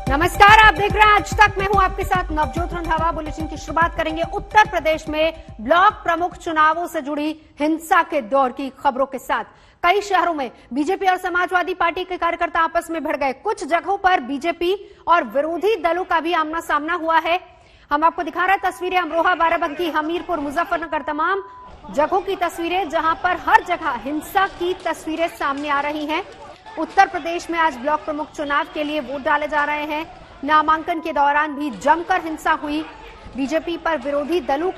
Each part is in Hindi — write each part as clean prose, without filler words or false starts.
नमस्कार, आप देख रहे हैं आज तक। मैं हूं आपके साथ नवजोत रंधावा। बुलेटिन की शुरुआत करेंगे उत्तर प्रदेश में ब्लॉक प्रमुख चुनावों से जुड़ी हिंसा के दौर की खबरों के साथ। कई शहरों में बीजेपी और समाजवादी पार्टी के कार्यकर्ता आपस में भिड़ गए। कुछ जगहों पर बीजेपी और विरोधी दलों का भी आमना सामना हुआ है। हम आपको दिखा रहे हैं तस्वीरें अमरोहा, बाराबंकी, हमीरपुर, मुजफ्फरनगर, तमाम जगहों की तस्वीरें जहां पर हर जगह हिंसा की तस्वीरें सामने आ रही हैं। उत्तर प्रदेश में आज ब्लॉक प्रमुख चुनाव के लिए वोट डाले जा रहे हैं। नामांकन के दौरान भी जमकर हिंसा हुई। बीजेपी पर विरोधी दलों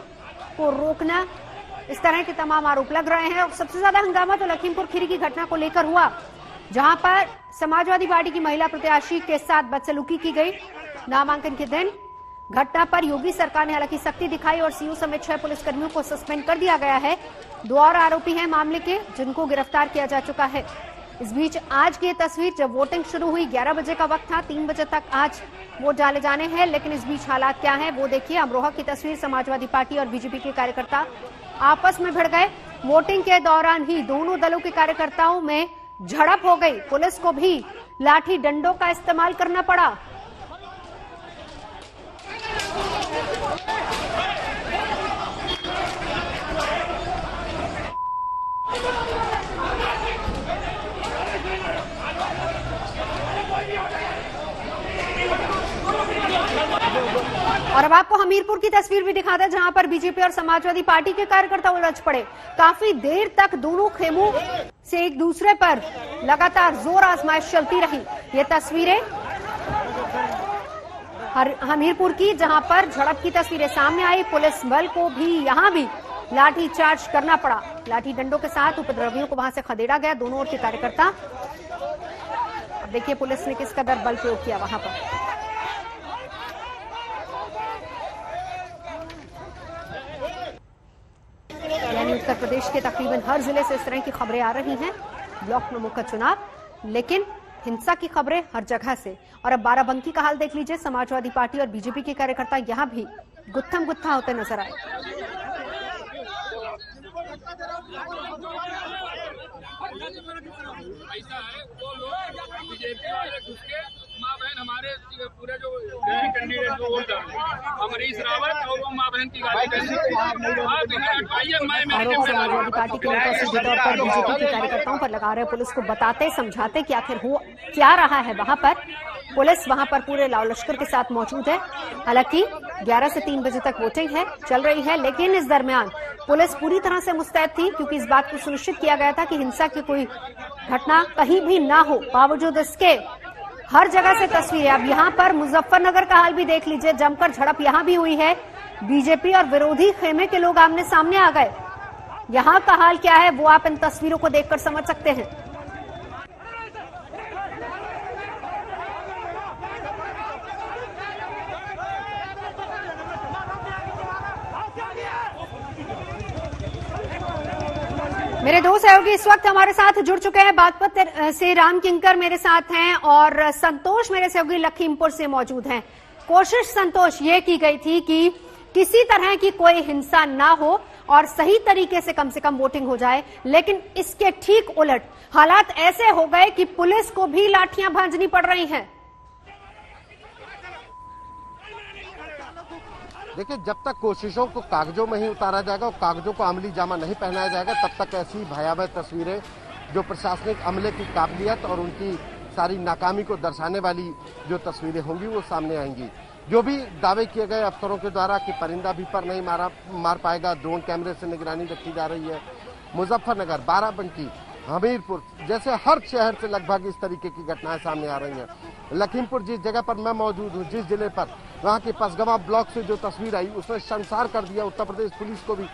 को रोकना, इस तरह के तमाम आरोप लग रहे हैं। और सबसे ज्यादा हंगामा तो लखीमपुर खीरी की घटना को लेकर हुआ, जहां पर समाजवादी पार्टी की महिला प्रत्याशी के साथ बदसलूकी की गई। नामांकन के दिन घटना पर योगी सरकार ने हालांकि सख्ती दिखाई और सीयू समेत 6 पुलिसकर्मियों को सस्पेंड कर दिया गया है। 2 और आरोपी हैं मामले के, जिनको गिरफ्तार किया जा चुका है। इस बीच आज की तस्वीर, जब वोटिंग शुरू हुई 11 बजे का वक्त था, 3 बजे तक आज वोट डाले जाने हैं। लेकिन इस बीच हालात क्या हैं वो देखिए। अमरोहा की तस्वीर, समाजवादी पार्टी और बीजेपी के कार्यकर्ता आपस में भिड़ गए। वोटिंग के दौरान ही दोनों दलों के कार्यकर्ताओं में झड़प हो गई। पुलिस को भी लाठी डंडों का इस्तेमाल करना पड़ा। और अब आपको हमीरपुर की तस्वीर भी दिखाते हैं, जहां पर बीजेपी और समाजवादी पार्टी के कार्यकर्ता उलझ पड़े। काफी देर तक दोनों खेमों से एक दूसरे पर लगातार जोर आजमाइश चलती रही। ये तस्वीरें हमीरपुर की, जहां पर झड़प की तस्वीरें सामने आई। पुलिस बल को भी यहां भी लाठी चार्ज करना पड़ा। लाठी डंडों के साथ उपद्रवियों को वहां से खदेड़ा गया, दोनों ओर के कार्यकर्ता। अब देखिए पुलिस ने किस कदर बल प्रयोग किया वहां पर। यानी उत्तर प्रदेश के तकरीबन हर जिले से इस तरह की खबरें आ रही हैं। ब्लॉक प्रमुख का चुनाव, लेकिन हिंसा की खबरें हर जगह से। और अब बाराबंकी का हाल देख लीजिए। समाजवादी पार्टी और बीजेपी के कार्यकर्ता यहां भी गुत्थम गुत्था होते नजर आए। बीजेपी वाले घुस के माँ बहन हमारे पूरे जो कैंडिडेट को वोट डाले, अमरीश रावत और वो माँ बहन की गाली आरोप समाजवादी पार्टी के नेता सीधे तौर पर बीजेपी के कार्यकर्ताओं पर लगा रहे। पुलिस को बताते समझाते कि आखिर हो क्या रहा है वहां पर। पुलिस वहां पर पूरे लाव लश्कर के साथ मौजूद है। हालांकि 11 से 3 बजे तक वोटिंग है चल रही है, लेकिन इस दरमियान पुलिस पूरी तरह से मुस्तैद थी, क्योंकि इस बात को सुनिश्चित किया गया था कि हिंसा की कोई घटना कहीं भी ना हो। बावजूद इसके हर जगह से तस्वीरें। अब यहाँ पर मुजफ्फरनगर का हाल भी देख लीजिए। जमकर झड़प यहाँ भी हुई है। बीजेपी और विरोधी खेमे के लोग आमने सामने आ गए। यहाँ का हाल क्या है वो आप इन तस्वीरों को देखकर समझ सकते हैं। मेरे दो सहयोगी इस वक्त हमारे साथ जुड़ चुके हैं। बागपत से राम किंकर मेरे साथ हैं और संतोष मेरे सहयोगी लखीमपुर से मौजूद हैं। कोशिश संतोष ये की गई थी कि किसी तरह की कोई हिंसा ना हो और सही तरीके से कम वोटिंग हो जाए, लेकिन इसके ठीक उलट हालात ऐसे हो गए कि पुलिस को भी लाठियां भांजनी पड़ रही हैं। देखिए, जब तक कोशिशों को कागजों में ही उतारा जाएगा और कागजों को अमली जामा नहीं पहनाया जाएगा, तब तक ऐसी भयावह तस्वीरें जो प्रशासनिक अमले की काबिलियत और उनकी सारी नाकामी को दर्शाने वाली जो तस्वीरें होंगी वो सामने आएंगी। जो भी दावे किए गए अफसरों के द्वारा कि परिंदा भी पर नहीं मार पाएगा, ड्रोन कैमरे से निगरानी रखी जा रही है। मुजफ्फरनगर, बाराबंकी, हमीरपुर जैसे हर शहर से लगभग इस तरीके की घटनाएं सामने आ रही हैं। लखीमपुर जिस जगह पर मैं मौजूद हूँ, जिस जिले पर, वहाँ के पसगवा ब्लॉक से जो तस्वीर आई उसने शर्मसार कर दिया। उत्तर प्रदेश पुलिस को भी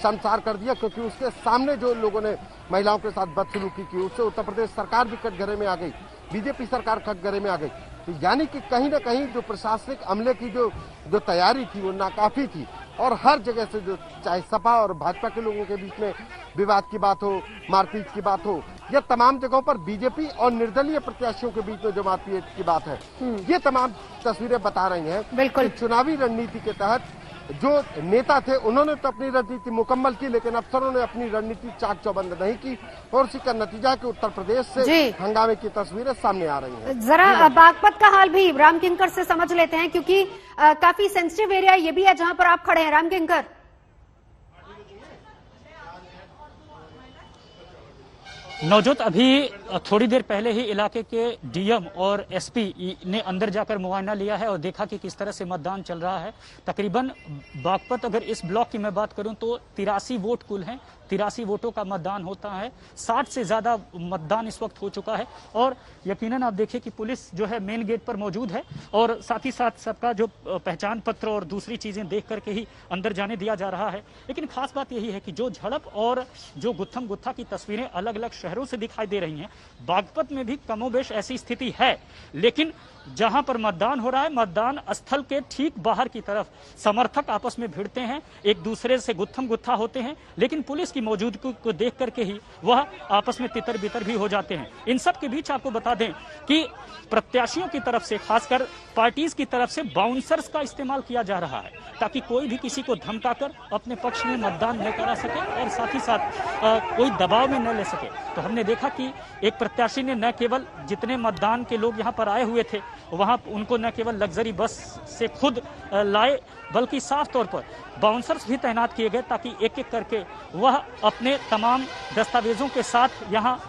शर्मसार कर दिया, क्योंकि उसके सामने जो लोगों ने महिलाओं के साथ बदसलूकी की, उससे उत्तर प्रदेश सरकार भी कटघरे में आ गई, बीजेपी सरकार कटघरे में आ गई। तो यानी कि कहीं ना कहीं जो प्रशासनिक अमले की जो तैयारी थी वो नाकाफी थी। और हर जगह से जो चाहे सपा और भाजपा के लोगों के बीच में विवाद की बात हो, मारपीट की बात हो, यह तमाम जगहों पर बीजेपी और निर्दलीय प्रत्याशियों के बीच में जो मारपीट की बात है, ये तमाम तस्वीरें बता रही हैं बिल्कुल कि चुनावी रणनीति के तहत जो नेता थे उन्होंने तो अपनी रणनीति मुकम्मल की, लेकिन अफसरों ने अपनी रणनीति चाक चौबंद नहीं की और उसी का नतीजा कि उत्तर प्रदेश से हंगामे की तस्वीरें सामने आ रही हैं। जरा बागपत का हाल भी राम किंकर से समझ लेते हैं, क्योंकि काफी सेंसिटिव एरिया ये भी है जहां पर आप खड़े हैं। राम किंकर, नवजोत, अभी थोड़ी देर पहले ही इलाके के डीएम और एसपी ने अंदर जाकर मुआयना लिया है और देखा कि किस तरह से मतदान चल रहा है। तकरीबन बागपत, अगर इस ब्लॉक की मैं बात करूं तो 83 वोट कुल हैं, 83 वोटों का मतदान होता है। 60 से ज्यादा मतदान इस वक्त हो चुका है और यकीनन आप देखिए कि पुलिस जो है मेन गेट पर मौजूद है और साथ ही साथ सबका जो पहचान पत्र और दूसरी चीजें देख करके ही अंदर जाने दिया जा रहा है। लेकिन खास बात यही है कि जो झड़प और जो गुत्थम गुत्था की तस्वीरें अलग अलग शहरों से दिखाई दे रही हैं, बागपत में भी कमोबेश ऐसी स्थिति है। लेकिन जहां पर मतदान हो रहा है, मतदान स्थल के ठीक बाहर की तरफ समर्थक आपस में भिड़ते हैं, एक दूसरे से गुत्थम गुत्था होते हैं, लेकिन पुलिस की मौजूदगी को देख करके ही वह आपस में तितर बितर भी हो जाते हैं। इन सब के बीच आपको बता दें कि प्रत्याशियों की तरफ से, खासकर पार्टीज की तरफ से बाउंसर्स का इस्तेमाल किया जा रहा है ताकि कोई भी किसी को धमकाकर अपने पक्ष में मतदान न करा सके और साथ ही साथ कोई दबाव में न ले सके। तो हमने देखा कि एक प्रत्याशी ने न केवल जितने मतदान के लोग यहाँ पर आए हुए थे वहां उनको न केवल लग्जरी बस से खुद लाए, बल्कि साफ तौर पर बाउंसर्स भी तैनात किए गए ताकि एक एक करके वह अपने तमाम दस्तावेजों के साथ यहाँ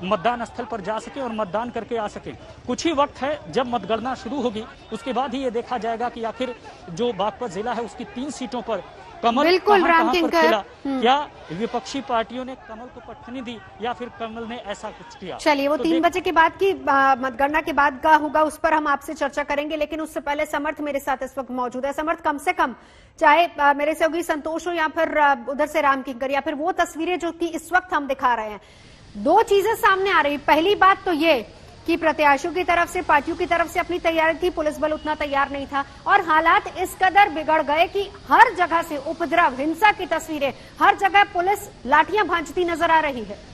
मतदान स्थल पर जा सके और मतदान करके आ सके। कुछ ही वक्त है, जब मतगणना शुरू होगी उसके बाद ही ये देखा जाएगा कि आखिर जो बागपत जिला है उसकी 3 सीटों पर कमल बिल्कुल कहां पर खिला। क्या विपक्षी पार्टियों ने कमल को पटखनी दी या फिर कमल ने ऐसा कुछ किया? चलिए, वो 3 बजे के बाद की मतगणना के बाद का होगा, उस पर हम आपसे चर्चा करेंगे। लेकिन उससे पहले समर्थ मेरे साथ इस वक्त मौजूद है। समर्थ, कम से कम चाहे मेरे सहयोगी संतोष हो या फिर उधर से राम किंकर या फिर वो तस्वीरें जो कि इस वक्त हम दिखा रहे हैं, 2 चीजें सामने आ रही। पहली बात तो ये कि प्रत्याशियों की तरफ से, पार्टियों की तरफ से अपनी तैयारी थी, पुलिस बल उतना तैयार नहीं था और हालात इस कदर बिगड़ गए कि हर जगह से उपद्रव, हिंसा की तस्वीरें, हर जगह पुलिस लाठियां भांजती नजर आ रही है।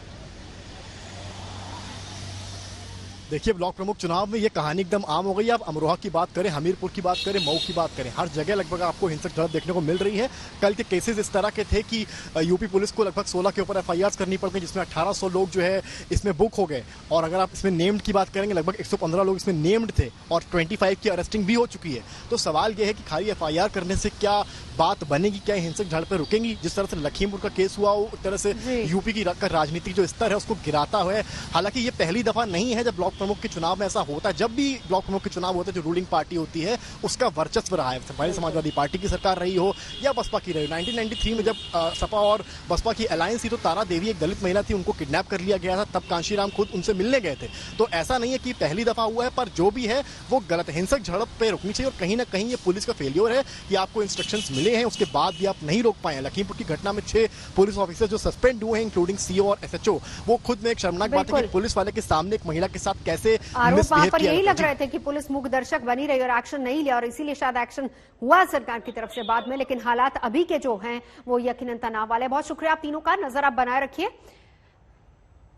देखिए, ब्लॉक प्रमुख चुनाव में ये कहानी एकदम आम हो गई है। आप अमरोहा की बात करें, हमीरपुर की बात करें, मऊ की बात करें, हर जगह लगभग आपको हिंसक झड़प देखने को मिल रही है। कल के केसेस इस तरह के थे कि यूपी पुलिस को लगभग 16 के ऊपर FIRs करनी पड़ गई, जिसमें 1800 लोग जो है इसमें बुक हो गए। और अगर आप इसमें नेम्ड की बात करेंगे, लगभग 115 लोग इसमें नेम्ड थे और 25 की अरेस्टिंग भी हो चुकी है। तो सवाल यह है कि खाली FIR करने से क्या बात बनेगी? क्या हिंसक झड़पें रुकेंगी? जिस तरह से लखीमपुर का केस हुआ, उस तरह से यूपी की राजनीतिक जो स्तर है उसको गिराता हुआ है। हालांकि ये पहली दफा नहीं है जब ब्लॉक प्रमुख के चुनाव में ऐसा होता है। जब भी ब्लॉक प्रमुख के चुनाव होते हैं, जो रूलिंग पार्टी होती है उसका वर्चस्व रहा है, चाहे समाजवादी पार्टी की सरकार रही हो या बसपा की रही हो। 1993 में जब सपा और बसपा की अलायंस थी तो तारा देवी एक दलित महिला थी, उनको किडनैप कर लिया गया था, तब कांशीराम खुद उनसे मिलने गए थे। तो ऐसा नहीं है कि पहली दफा हुआ है, पर जो भी है वो गलत है। हिंसक झड़प पे रुकनी चाहिए और कहीं ना कहीं ये पुलिस का फेलियर है कि आपको इंस्ट्रक्शंस मिले हैं, उसके बाद भी आप नहीं रोक पाए। लखीमपुर की घटना में 6 पुलिस ऑफिसर जो सस्पेंड हुए हैं, इंक्लूडिंग CO और SHO, वो खुद में एक शर्मनाक बात है कि पुलिस वाले के सामने एक महिला के साथ कैसे वहां पर यही लग रहे थे कि पुलिस मूक दर्शक बनी रही और एक्शन नहीं लिया और इसीलिए शायद एक्शन हुआ सरकार की तरफ से बाद में। लेकिन हालात अभी के जो हैं वो यकीनन तनाव वाले। बहुत शुक्रिया आप तीनों का, नजर आप बनाए रखिए।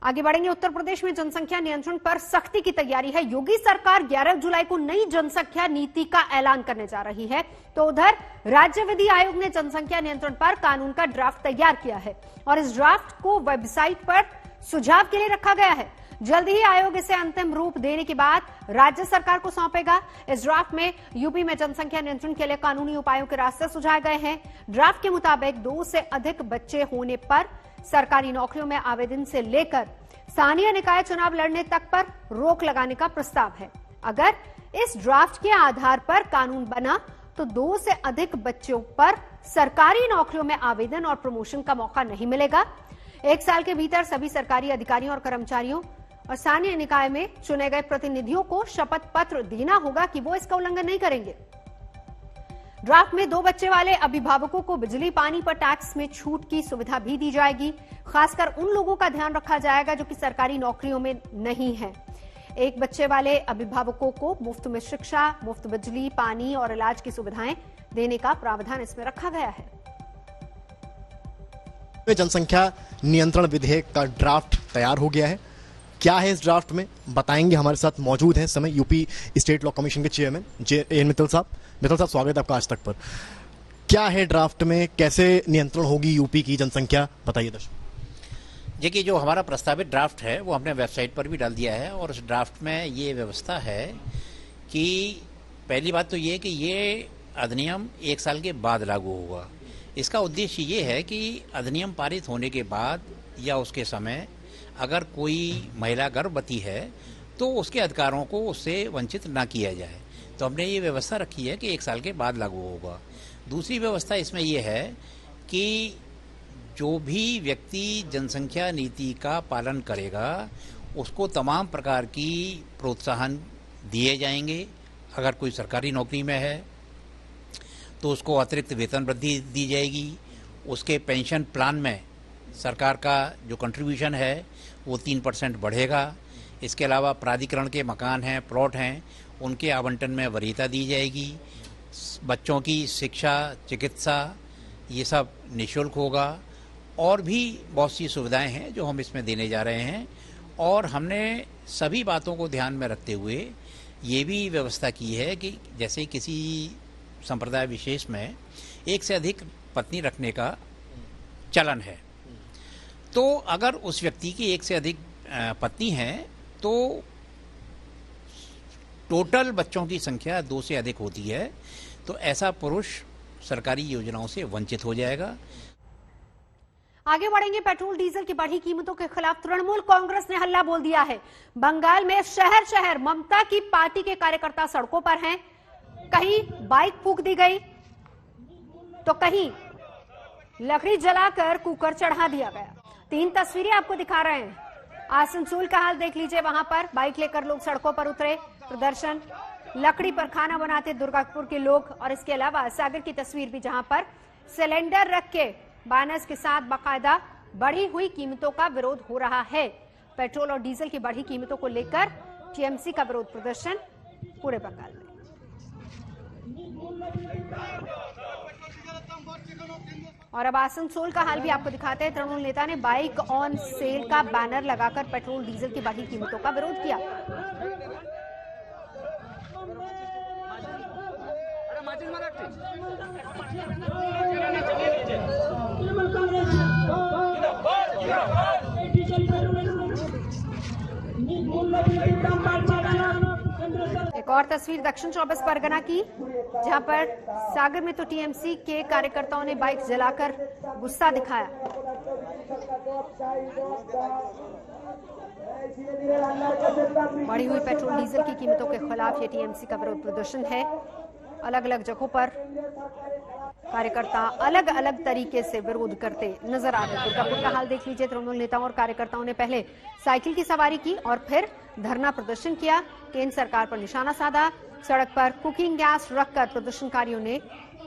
आगे बढ़ेंगे। उत्तर प्रदेश में जनसंख्या नियंत्रण पर सख्ती की तैयारी है। योगी सरकार 11 जुलाई को नई जनसंख्या नीति का ऐलान करने जा रही है। तो उधर राज्य विधि आयोग ने जनसंख्या नियंत्रण पर कानून का ड्राफ्ट तैयार किया है और इस ड्राफ्ट को वेबसाइट पर सुझाव के लिए रखा गया है। जल्द ही आयोग इसे अंतिम रूप देने के बाद राज्य सरकार को सौंपेगा। इस ड्राफ्ट में यूपी में जनसंख्या नियंत्रण के लिए कानूनी उपायों के रास्ते सुझाए गए हैं। ड्राफ्ट के मुताबिक 2 से अधिक बच्चे होने पर सरकारी नौकरियों में आवेदन से लेकर स्थानीय निकाय चुनाव लड़ने तक पर रोक लगाने का प्रस्ताव है। अगर इस ड्राफ्ट के आधार पर कानून बना तो 2 से अधिक बच्चों पर सरकारी नौकरियों में आवेदन और प्रमोशन का मौका नहीं मिलेगा। 1 साल के भीतर सभी सरकारी अधिकारियों और कर्मचारियों और स्थानीय निकाय में चुने गए प्रतिनिधियों को शपथ पत्र देना होगा कि वो इसका उल्लंघन नहीं करेंगे। ड्राफ्ट में 2 बच्चे वाले अभिभावकों को बिजली पानी पर टैक्स में छूट की सुविधा भी दी जाएगी। खासकर उन लोगों का ध्यान रखा जाएगा जो कि सरकारी नौकरियों में नहीं है। 1 बच्चे वाले अभिभावकों को मुफ्त में शिक्षा, मुफ्त बिजली, पानी और इलाज की सुविधाएं देने का प्रावधान इसमें रखा गया है। जनसंख्या नियंत्रण विधेयक का ड्राफ्ट तैयार हो गया है। क्या है इस ड्राफ्ट में बताएंगे। हमारे साथ मौजूद हैं समय यूपी स्टेट लॉ कमीशन के चेयरमैन एन मित्तल साहब। मित्तल साहब, स्वागत है आपका आज तक पर। क्या है ड्राफ्ट में, कैसे नियंत्रण होगी यूपी की जनसंख्या, बताइए दर्शक। देखिए, जो हमारा प्रस्तावित ड्राफ्ट है वो हमने वेबसाइट पर भी डाल दिया है और उस ड्राफ्ट में ये व्यवस्था है कि पहली बात तो ये कि ये अधिनियम 1 साल के बाद लागू होगा। इसका उद्देश्य ये है कि अधिनियम पारित होने के बाद या उसके समय अगर कोई महिला गर्भवती है तो उसके अधिकारों को उससे वंचित ना किया जाए। तो हमने ये व्यवस्था रखी है कि 1 साल के बाद लागू होगा। दूसरी व्यवस्था इसमें यह है कि जो भी व्यक्ति जनसंख्या नीति का पालन करेगा उसको तमाम प्रकार की प्रोत्साहन दिए जाएंगे। अगर कोई सरकारी नौकरी में है तो उसको अतिरिक्त वेतन वृद्धि दी जाएगी। उसके पेंशन प्लान में सरकार का जो कंट्रीब्यूशन है वो 3% बढ़ेगा। इसके अलावा प्राधिकरण के मकान हैं, प्लॉट हैं, उनके आवंटन में वरीयता दी जाएगी। बच्चों की शिक्षा, चिकित्सा, ये सब निःशुल्क होगा। और भी बहुत सी सुविधाएं हैं जो हम इसमें देने जा रहे हैं। और हमने सभी बातों को ध्यान में रखते हुए ये भी व्यवस्था की है कि जैसे किसी संप्रदाय विशेष में एक से अधिक पत्नी रखने का चलन है, तो अगर उस व्यक्ति की एक से अधिक पत्नी है तो टोटल बच्चों की संख्या 2 से अधिक होती है तो ऐसा पुरुष सरकारी योजनाओं से वंचित हो जाएगा। आगे बढ़ेंगे। पेट्रोल डीजल की बढ़ी कीमतों के खिलाफ तृणमूल कांग्रेस ने हल्ला बोल दिया है। बंगाल में शहर शहर ममता की पार्टी के कार्यकर्ता सड़कों पर हैं। कहीं बाइक फूंक दी गई तो कहीं लकड़ी जलाकर कुकर चढ़ा दिया गया। 3 तस्वीरें आपको दिखा रहे हैं। आसनसोल का हाल देख लीजिए। वहां पर बाइक लेकर लोग सड़कों पर उतरे, प्रदर्शन, लकड़ी पर खाना बनाते दुर्गापुर के लोग। और इसके अलावा सागर की तस्वीर भी, जहां पर सिलेंडर रख के बैनर्स के साथ बाकायदा बढ़ी हुई कीमतों का विरोध हो रहा है। पेट्रोल और डीजल की बढ़ी कीमतों को लेकर टीएमसी का विरोध प्रदर्शन पूरे बंगाल में। और अब आसनसोल का हाल भी आपको दिखाते हैं। तृणमूल नेता ने बाइक ऑन सेल का बैनर लगाकर पेट्रोल डीजल की बढ़ी कीमतों का विरोध किया। एक और तस्वीर दक्षिण 24 परगना की, जहां पर सागर में तो टीएमसी के कार्यकर्ताओं ने बाइक जलाकर गुस्सा दिखाया। बढ़ी हुई पेट्रोल डीजल की कीमतों के खिलाफ ये टीएमसी का विरोध प्रदर्शन है। अलग अलग जगहों पर कार्यकर्ता अलग अलग तरीके से विरोध करते नजर आ रहे। दुर्गापुर का हाल देख लीजिए। तृणमूल नेताओं और कार्यकर्ताओं ने पहले साइकिल की सवारी की और फिर धरना प्रदर्शन किया। केंद्र सरकार पर निशाना साधा। सड़क पर कुकिंग गैस रखकर प्रदर्शनकारियों ने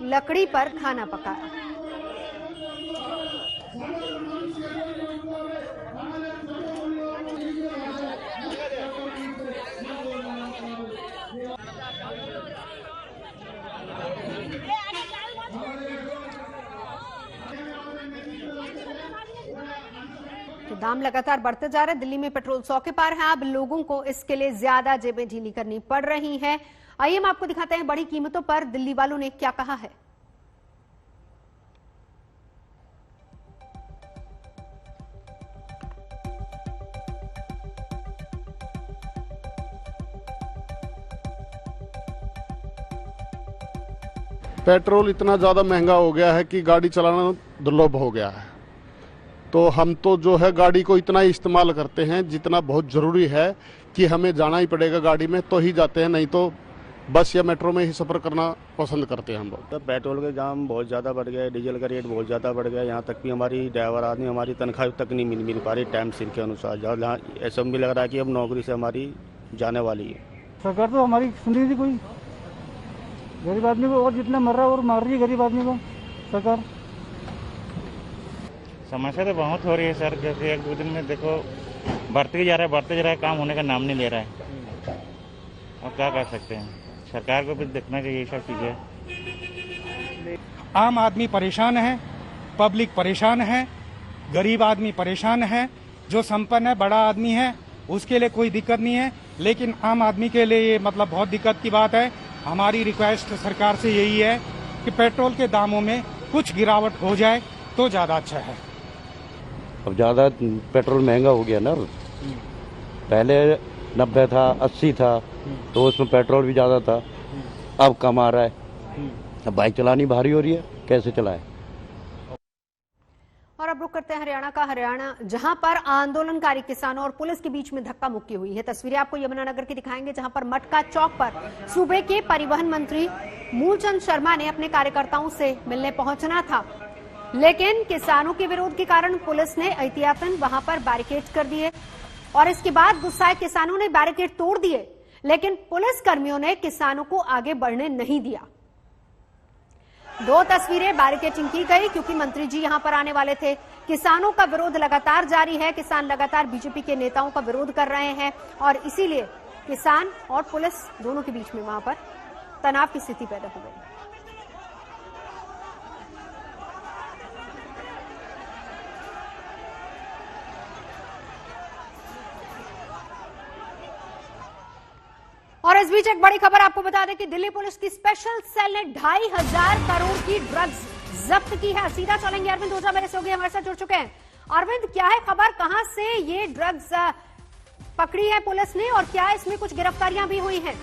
लकड़ी पर खाना पकाया। तो दाम लगातार बढ़ते जा रहे हैं। दिल्ली में पेट्रोल 100 के पार है। अब लोगों को इसके लिए ज्यादा जेबें ढीली करनी पड़ रही हैं। आइए हम आपको दिखाते हैं बढ़ी कीमतों पर दिल्ली वालों ने क्या कहा है। पेट्रोल इतना ज़्यादा महंगा हो गया है कि गाड़ी चलाना दुर्लभ हो गया है। तो हम तो जो है गाड़ी को इतना ही इस्तेमाल करते हैं जितना बहुत ज़रूरी है कि हमें जाना ही पड़ेगा गाड़ी में तो ही जाते हैं, नहीं तो बस या मेट्रो में ही सफ़र करना पसंद करते हैं हम लोग। तो पेट्रोल के दाम बहुत ज़्यादा बढ़ गए, डीजल का रेट बहुत ज़्यादा बढ़ गया। यहाँ तक भी हमारी ड्राइवर आदमी हमारी तनख्वाह तक नहीं मिल पा रही टाइम सिर के अनुसार। जहाँ ऐसा भी लग रहा है कि अब नौकरी से हमारी जाने वाली है। सरकार तो हमारी सुन रही थी कोई, गरीब आदमी को और जितना मर रहा है और मार रही है गरीब आदमी को सरकार। समस्या तो बहुत हो रही है सर, क्योंकि 1-2 दिन में देखो बढ़ते जा रहा है, काम होने का नाम नहीं ले रहा है। अब क्या कर सकते हैं, सरकार को भी देखना चाहिए ये सब चीज़ें। आम आदमी परेशान है, पब्लिक परेशान है, गरीब आदमी परेशान है, जो संपन्न है, बड़ा आदमी है, उसके लिए कोई दिक्कत नहीं है, लेकिन आम आदमी के लिए ये मतलब बहुत दिक्कत की बात है। हमारी रिक्वेस्ट सरकार से यही है कि पेट्रोल के दामों में कुछ गिरावट हो जाए तो ज्यादा अच्छा है। अब ज़्यादा पेट्रोल महंगा हो गया ना, पहले 90 था, 80 था, तो उसमें पेट्रोल भी ज़्यादा था, अब कम आ रहा है। अब बाइक चलानी भारी हो रही है, कैसे चलाए। और अब रुक करते हैं हरियाणा का। हरियाणा जहां पर आंदोलनकारी किसानों और पुलिस के बीच में धक्का मुक्की हुई है। तस्वीरें आपको यमुनानगर की दिखाएंगे, जहां पर मटका चौक पर सूबे के परिवहन मंत्री मूलचंद शर्मा ने अपने कार्यकर्ताओं से मिलने पहुंचना था, लेकिन किसानों के विरोध के कारण पुलिस ने एहतियातन वहां पर बैरिकेड कर दिए और इसके बाद गुस्साए किसानों ने बैरिकेड तोड़ दिए, लेकिन पुलिस कर्मियों ने किसानों को आगे बढ़ने नहीं दिया। 2 तस्वीरें बैरिकेडिंग की गई क्योंकि मंत्री जी यहां पर आने वाले थे। किसानों का विरोध लगातार जारी है, किसान लगातार बीजेपी के नेताओं का विरोध कर रहे हैं और इसीलिए किसान और पुलिस दोनों के बीच में वहां पर तनाव की स्थिति पैदा हो गई। और इस बीच एक बड़ी खबर आपको बता दें कि दिल्ली पुलिस की स्पेशल सेल ने 2500 करोड़ की ड्रग्स जब्त की है। सीधा चलेंगे, अरविंद ओझा मेरे सहयोगी हमारे साथ जुड़ चुके हैं। अरविंद, क्या है खबर, कहां से ये ड्रग्स पकड़ी है पुलिस ने और क्या इसमें कुछ गिरफ्तारियां भी हुई हैं?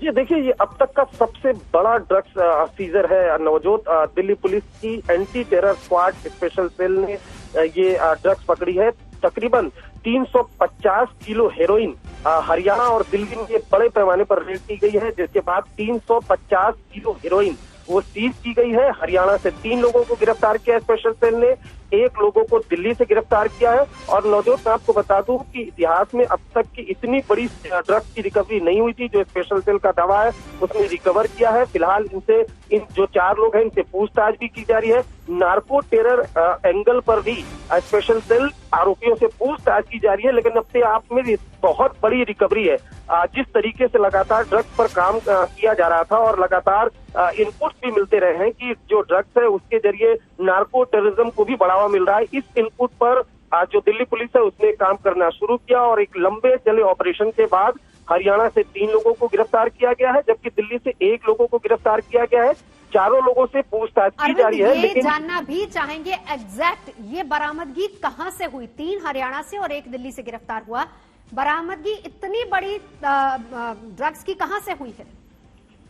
ये देखिए, ये अब तक का सबसे बड़ा ड्रग्स सीजर है नवजोत। दिल्ली पुलिस की anti terror squad special cell ने ये ड्रग्स पकड़ी है। तकरीबन 350 किलो हेरोइन हरियाणा और दिल्ली में बड़े पैमाने पर रेड की गई है, जिसके बाद 350 किलो हेरोइन वो सीज की गई है। हरियाणा से 3 लोगों को गिरफ्तार किया है स्पेशल सेल ने, 1 लोगों को दिल्ली से गिरफ्तार किया है। और नवजोत, मैं आपको बता दूं कि इतिहास में अब तक की इतनी बड़ी ड्रग्स की रिकवरी नहीं हुई थी। जो स्पेशल सेल का दावा है उसने रिकवर किया है। फिलहाल इन जो 4 लोग हैं इनसे पूछताछ भी की जा रही है। नार्को टेरर एंगल पर भी स्पेशल सेल आरोपियों से पूछताछ की जा रही है, लेकिन अपने आप में बहुत बड़ी रिकवरी है। जिस तरीके से लगातार ड्रग्स पर काम किया जा रहा था और लगातार इनपुट भी मिलते रहे हैं कि जो ड्रग्स है उसके जरिए नार्को टेररिज्म को भी बढ़ावा मिल रहा है, इस इनपुट पर जो दिल्ली पुलिस है उसने काम करना शुरू किया और एक लंबे चले ऑपरेशन के बाद हरियाणा से 3 लोगों को गिरफ्तार किया गया है, जबकि दिल्ली से 1 लोगों को गिरफ्तार किया गया है। 4 लोगों से पूछताछ की जा रही है। लेकिन जानना भी चाहेंगे एग्जैक्ट ये बरामदगी कहां से हुई? 3 हरियाणा से और 1 दिल्ली से गिरफ्तार हुआ। बरामदगी इतनी बड़ी ड्रग्स की कहां से हुई है?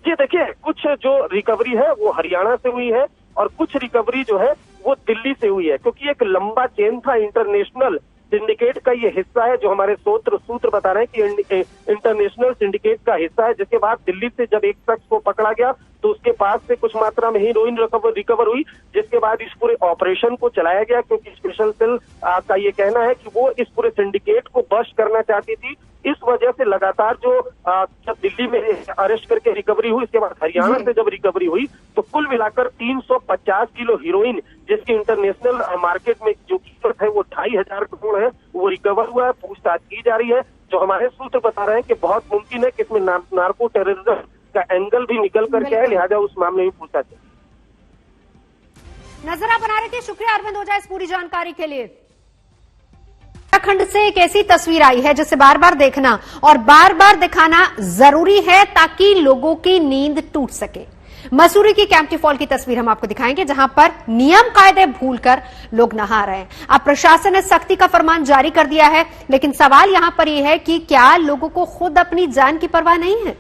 जी देखिए, कुछ जो रिकवरी है वो हरियाणा से हुई है और कुछ रिकवरी जो है वो दिल्ली से हुई है, क्योंकि एक लंबा चेन था। इंटरनेशनल सिंडिकेट का ये हिस्सा है, जो हमारे सूत्र बता रहे हैं कि इंटरनेशनल सिंडिकेट का हिस्सा है। जिसके बाद दिल्ली से जब एक शख्स को पकड़ा गया तो उसके पास से कुछ मात्रा में हीरोइन रिकवर हुई, जिसके बाद इस पूरे ऑपरेशन को चलाया गया, क्योंकि स्पेशल सेल का ये कहना है कि वो इस पूरे सिंडिकेट को बस्ट करना चाहती थी। इस वजह से लगातार जो जब दिल्ली में अरेस्ट करके रिकवरी हुई, इसके बाद हरियाणा से जब रिकवरी हुई तो कुल मिलाकर 350 किलो हीरोइन, जिसकी इंटरनेशनल मार्केट में जो कीमत है वो 2500 करोड़ है, वो रिकवर हुआ है। पूछताछ की जा रही है। जो हमारे सूत्र बता रहे हैं कि बहुत मुमकिन है कि इसमें नार्को टेररिज्म का एंगल भी निकल करके आए, लिहाजा उस मामले में पूछताछ नजर आप बना रहे थे। शुक्रिया अरविंद ओझा इस पूरी जानकारी के लिए। उत्तराखंड से एक ऐसी तस्वीर आई है जिसे बार बार देखना और बार बार दिखाना जरूरी है ताकि लोगों की नींद टूट सके। मसूरी की कैंपटी फॉल की तस्वीर हम आपको दिखाएंगे, जहां पर नियम कायदे भूलकर लोग नहा रहे हैं। अब प्रशासन ने सख्ती का फरमान जारी कर दिया है, लेकिन सवाल यहां पर यह है कि क्या लोगों को खुद अपनी जान की परवाह नहीं है?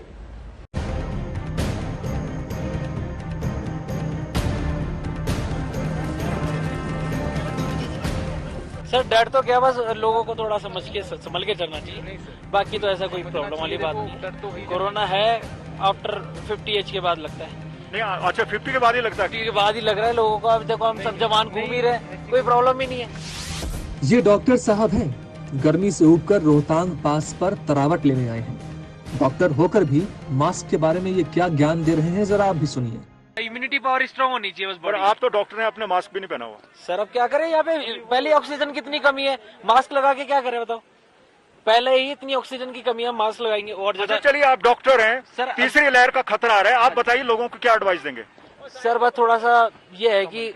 सर डर तो क्या, बस लोगों को थोड़ा संभल के चलना चाहिए, बाकी तो ऐसा कोई प्रॉब्लम वाली बात नहीं। कोरोना है आफ्टर 50 एज के बाद लगता है। नहीं, अच्छा 50 के बाद ही लगता है? 50 के बाद ही लग रहा है लोगों को। अब देखो हम सब जवान घूम ही रहे, कोई प्रॉब्लम ही नहीं है। ये डॉक्टर साहब हैं, गर्मी से उबकर रोहतांग पास पर तरावट लेने आए हैं। डॉक्टर होकर भी मास्क के बारे में ये क्या ज्ञान दे रहे हैं, जरा आप भी सुनिए। इम्यूनिटी पावर स्ट्रांग होनी चाहिए बस। पर आप तो डॉक्टर ने अपने मास्क भी नहीं पहना हुआ। सर अब क्या करें, यहाँ पे पहले ऑक्सीजन कितनी कमी है, मास्क लगा के क्या करें बताओ? पहले ही इतनी ऑक्सीजन की कमी है, मास्क लगाएंगे और ज्यादा। चलिए आप डॉक्टर हैं सर, तीसरी लहर का खतरा आ रहा है, आप बताइए लोगों को क्या एडवाइस देंगे? सर बस थोड़ा सा ये है कि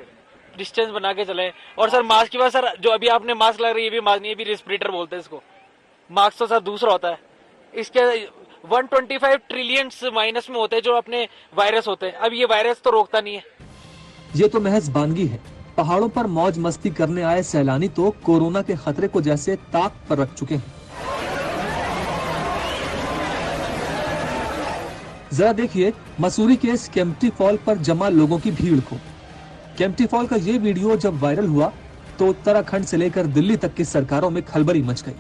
डिस्टेंस बना के चले। और सर मास्क की बात, सर जो अभी आपने मास्क लग रही है, ये भी मास्क नहीं, ये भी रेस्पिरेटर बोलते हैं इसको। मास्क तो सर दूसरा होता है, इसके 125 ट्रिलियंस माइनस में होते हैं जो अपने वायरस होते हैं। अब ये वायरस तो रोकता नहीं है। ये तो महज बानगी है। पहाड़ों पर मौज मस्ती करने आए सैलानी तो कोरोना के खतरे को जैसे ताक पर रख चुके हैं। जरा देखिए मसूरी के इस केम्प्टी फॉल पर जमा लोगों की भीड़ को। केम्प्टी फॉल का ये वीडियो जब वायरल हुआ तो उत्तराखंड से लेकर दिल्ली तक की सरकारों में खलबली मच गई।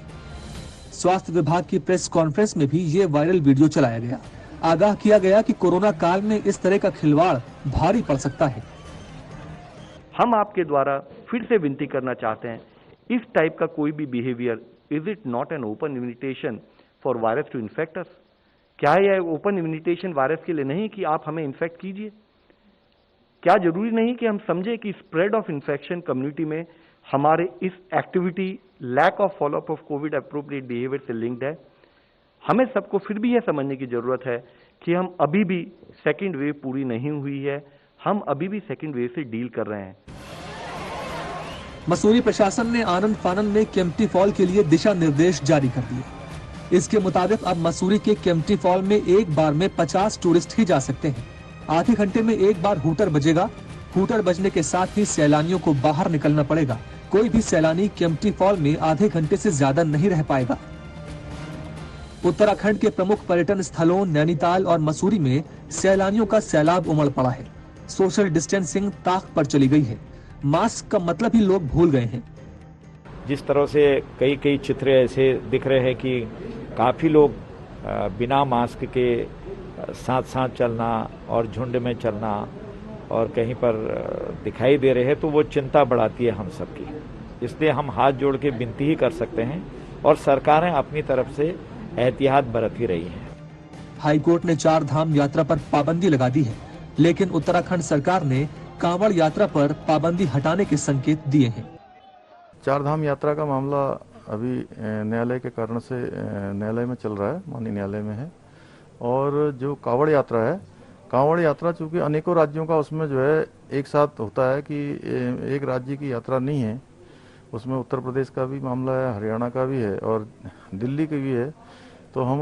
स्वास्थ्य विभाग की प्रेस कॉन्फ्रेंस में भी ये वायरल वीडियो चलाया गया। आगाह किया गया कि कोरोना काल में इस तरह का खिलवाड़ भारी पड़ सकता है। हम आपके द्वारा फिर से विनती करना चाहते हैं, इस टाइप का कोई भी behaviour, is it not an open invitation for virus to infect us? क्या यह ओपन इन्विटेशन वायरस के लिए नहीं कि आप हमें इन्फेक्ट कीजिए? क्या जरूरी नहीं कि हम समझे कि स्प्रेड ऑफ इन्फेक्शन कम्युनिटी में हमारे इस activity, lack of follow up of covid appropriate behaviour से लिंक्ड है? हमें सबको फिर भी यह समझने की जरूरत है कि हम अभी भी सेकेंड वेव पूरी नहीं हुई है, हम अभी भी सेकेंड वेव से डील कर रहे हैं। मसूरी प्रशासन ने आनंद फानंद में केम्प्टी फॉल के लिए दिशा निर्देश जारी कर दिए। इसके मुताबिक अब मसूरी के केम्प्टी फॉल में एक बार में 50 टूरिस्ट ही जा सकते हैं। आधे घंटे में एक बार हूटर बजेगा। हूटर बजने के साथ ही सैलानियों को बाहर निकलना पड़ेगा। कोई भी सैलानी केम्प्टी फॉल में आधे घंटे से ज्यादा नहीं रह पाएगा। उत्तराखंड के प्रमुख पर्यटन स्थलों नैनीताल और मसूरी में सैलानियों का सैलाब उमड़ पड़ा है। सोशल डिस्टेंसिंग ताक पर चली गई है। मास्क का मतलब ही लोग भूल गए हैं। जिस तरह से कई चित्र ऐसे दिख रहे हैं कि काफी लोग बिना मास्क के साथ साथ चलना और झुंड में चलना और कहीं पर दिखाई दे रहे हैं, तो वो चिंता बढ़ाती है हम सबकी। इसलिए हम हाथ जोड़ के विनती ही कर सकते हैं और सरकारें अपनी तरफ से एहतियात बरत ही रही हैं। हाईकोर्ट ने 4 धाम यात्रा पर पाबंदी लगा दी है, लेकिन उत्तराखंड सरकार ने कांवड़ यात्रा पर पाबंदी हटाने के संकेत दिए हैं। 4 धाम यात्रा का मामला अभी न्यायालय के कारण से न्यायालय में चल रहा है, माननीय न्यायालय में है। और जो कांवड़ यात्रा है, कांवड़ यात्रा चूंकि अनेकों राज्यों का उसमें जो है एक साथ होता है कि एक राज्य की यात्रा नहीं है, उसमें उत्तर प्रदेश का भी मामला है, हरियाणा का भी है और दिल्ली का भी है। तो हम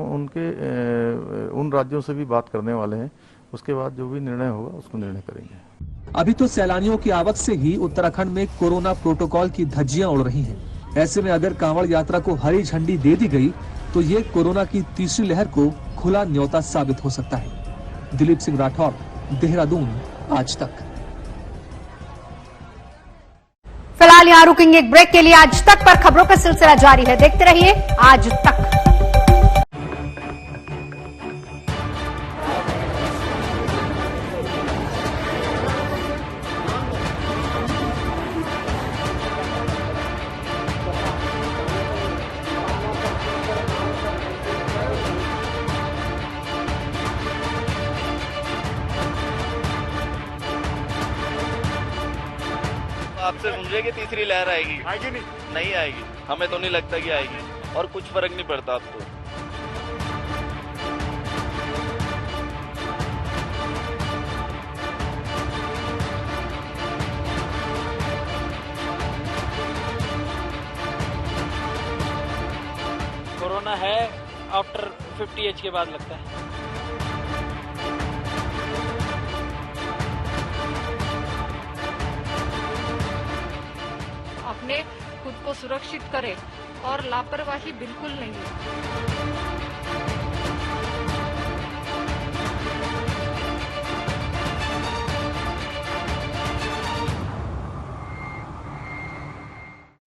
उन राज्यों से भी बात करने वाले हैं। उसके बाद जो भी निर्णय होगा उसको निर्णय करेंगे। अभी तो सैलानियों की आवक से ही उत्तराखंड में कोरोना प्रोटोकॉल की धज्जियां उड़ रही हैं। ऐसे में अगर कांवड़ यात्रा को हरी झंडी दे दी गई तो ये कोरोना की तीसरी लहर को खुला न्योता साबित हो सकता है। दिलीप सिंह राठौर, देहरादून, आज तक। फिलहाल यहाँ रुकेंगे एक ब्रेक के लिए। आज तक पर खबरों का सिलसिला जारी है, देखते रहिए आज तक। आपसे सुन रहे कि तीसरी लहर आएगी? नहीं आएगी, हमें तो नहीं लगता कि आएगी और कुछ फर्क नहीं पड़ता अब तो। कोरोना है आफ्टर 50 एज के बाद लगता है। अपने खुद को सुरक्षित करें और लापरवाही बिल्कुल नहीं।